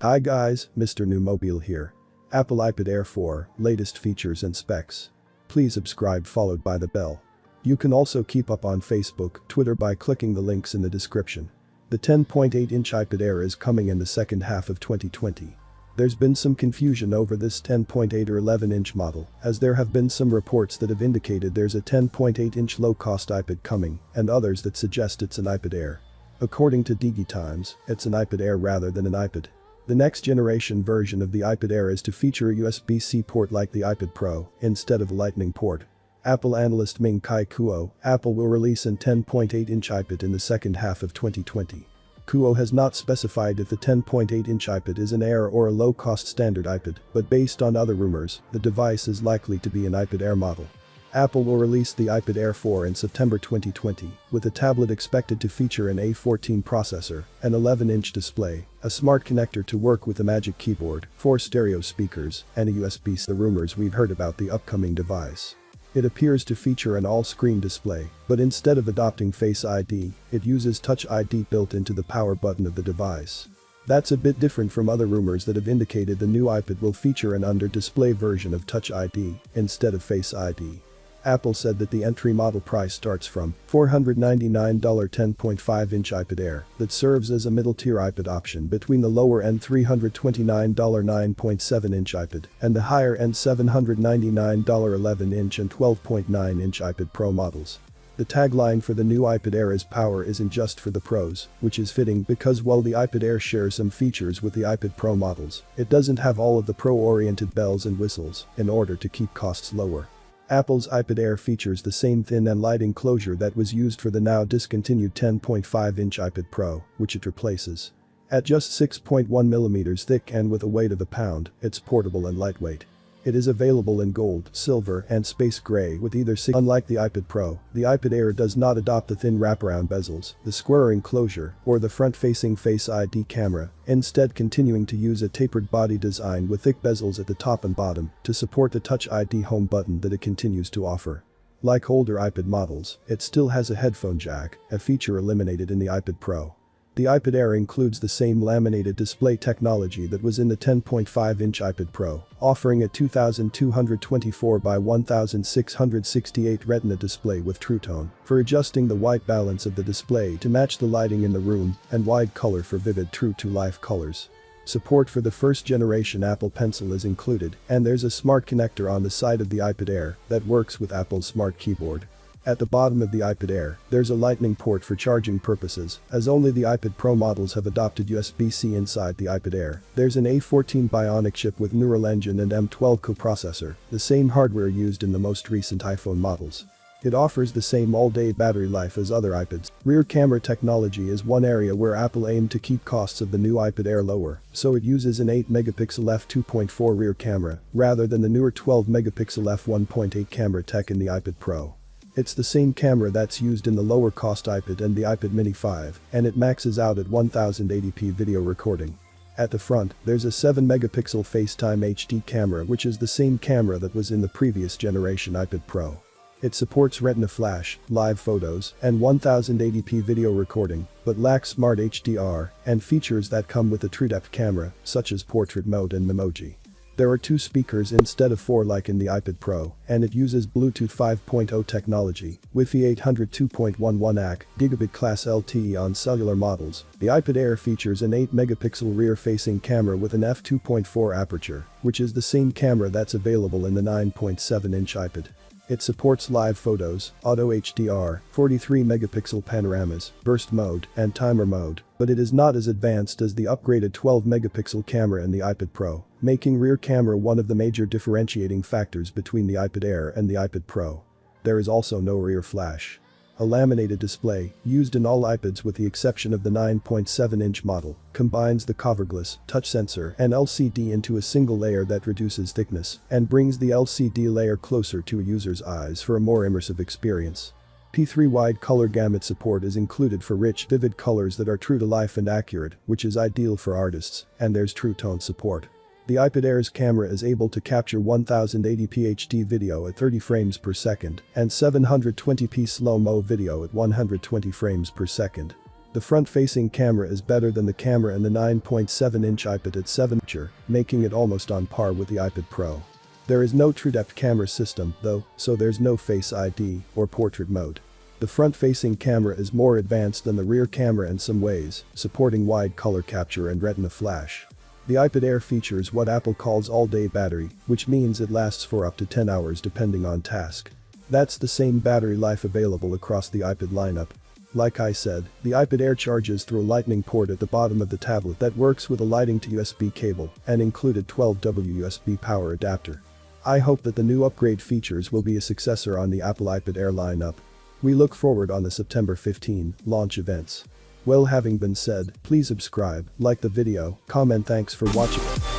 Hi guys, Mrnewmobile here. Apple iPad Air 4, latest features and specs. Please subscribe followed by the bell. You can also keep up on Facebook, Twitter by clicking the links in the description. The 10.8-inch iPad Air is coming in the second half of 2020. There's been some confusion over this 10.8 or 11-inch model, as there have been some reports that have indicated there's a 10.8-inch low-cost iPad coming, and others that suggest it's an iPad Air. According to DigiTimes, it's an iPad Air rather than an iPad. The next generation version of the iPad Air is to feature a USB-C port like the iPad Pro, instead of a Lightning port. Apple analyst Ming-Chi Kuo, Apple will release an 10.8-inch iPad in the second half of 2020. Kuo has not specified if the 10.8-inch iPad is an Air or a low-cost standard iPad, but based on other rumors, the device is likely to be an iPad Air model. Apple will release the iPad Air 4 in September 2020, with the tablet expected to feature an A14 processor, an 11-inch display, a smart connector to work with the Magic Keyboard, 4 stereo speakers, and a USB-C. The rumors we've heard about the upcoming device. It appears to feature an all-screen display, but instead of adopting Face ID, it uses Touch ID built into the power button of the device. That's a bit different from other rumors that have indicated the new iPad will feature an under-display version of Touch ID instead of Face ID. Apple said that the entry model price starts from $499 10.5-inch iPad Air that serves as a middle-tier iPad option between the lower-end $329 9.7-inch iPad and the higher-end $799 11-inch and 12.9-inch iPad Pro models. The tagline for the new iPad Air is "Power isn't just for the pros," which is fitting because while the iPad Air shares some features with the iPad Pro models, it doesn't have all of the pro-oriented bells and whistles in order to keep costs lower. Apple's iPad Air features the same thin and light enclosure that was used for the now discontinued 10.5-inch iPad Pro, which it replaces. At just 6.1mm thick and with a weight of a pound, it's portable and lightweight. It is available in gold, silver, and space gray with either. Unlike the iPad Pro, the iPad Air does not adopt the thin wraparound bezels, the square enclosure, or the front-facing Face ID camera, instead continuing to use a tapered body design with thick bezels at the top and bottom to support the Touch ID home button that it continues to offer. Like older iPad models, it still has a headphone jack, a feature eliminated in the iPad Pro. The iPad Air includes the same laminated display technology that was in the 10.5-inch iPad Pro, offering a 2224 by 1668 Retina display with True Tone for adjusting the white balance of the display to match the lighting in the room and wide color for vivid true-to-life colors. Support for the first-generation Apple Pencil is included, and there's a smart connector on the side of the iPad Air that works with Apple's Smart Keyboard. At the bottom of the iPad Air, there's a Lightning port for charging purposes, as only the iPad Pro models have adopted USB-C inside the iPad Air. There's an A14 Bionic chip with Neural Engine and M12 coprocessor, the same hardware used in the most recent iPhone models. It offers the same all-day battery life as other iPads. Rear camera technology is one area where Apple aimed to keep costs of the new iPad Air lower, so it uses an 8-megapixel f2.4 rear camera, rather than the newer 12-megapixel f1.8 camera tech in the iPad Pro. It's the same camera that's used in the lower-cost iPad and the iPad Mini 5, and it maxes out at 1080p video recording. At the front, there's a 7-megapixel FaceTime HD camera which is the same camera that was in the previous generation iPad Pro. It supports Retina Flash, live photos, and 1080p video recording, but lacks Smart HDR and features that come with a TrueDepth camera, such as Portrait Mode and Memoji. There are 2 speakers instead of 4 like in the iPad Pro, and it uses Bluetooth 5.0 technology, Wi-Fi 800 2.11 AC, gigabit class LTE on cellular models. The iPad Air features an 8-megapixel rear-facing camera with an f2.4 aperture, which is the same camera that's available in the 9.7-inch iPad. It supports live photos, auto HDR, 43-megapixel panoramas, burst mode, and timer mode, but it is not as advanced as the upgraded 12-megapixel camera in the iPad Pro, making rear camera one of the major differentiating factors between the iPad Air and the iPad Pro. There is also no rear flash. A laminated display, used in all iPads with the exception of the 9.7-inch model, combines the coverglass, touch sensor, and LCD into a single layer that reduces thickness and brings the LCD layer closer to a user's eyes for a more immersive experience. P3 wide color gamut support is included for rich, vivid colors that are true to life and accurate, which is ideal for artists, and there's True Tone support. The iPad Air's camera is able to capture 1080p HD video at 30 frames per second and 720p slow-mo video at 120 frames per second. The front-facing camera is better than the camera in the 9.7-inch iPad at 7-inch, making it almost on par with the iPad Pro. There is no true-depth camera system, though, so there's no Face ID or portrait mode. The front-facing camera is more advanced than the rear camera in some ways, supporting wide color capture and retina flash. The iPad Air features what Apple calls all-day battery, which means it lasts for up to 10 hours depending on task. That's the same battery life available across the iPad lineup. Like I said, the iPad Air charges through a lightning port at the bottom of the tablet that works with a Lighting to USB cable and included 12W USB power adapter. I hope that the new upgrade features will be a successor on the Apple iPad Air lineup. We look forward on the September 15 launch events. Well, having been said, please subscribe, like the video, comment. Thanks for watching.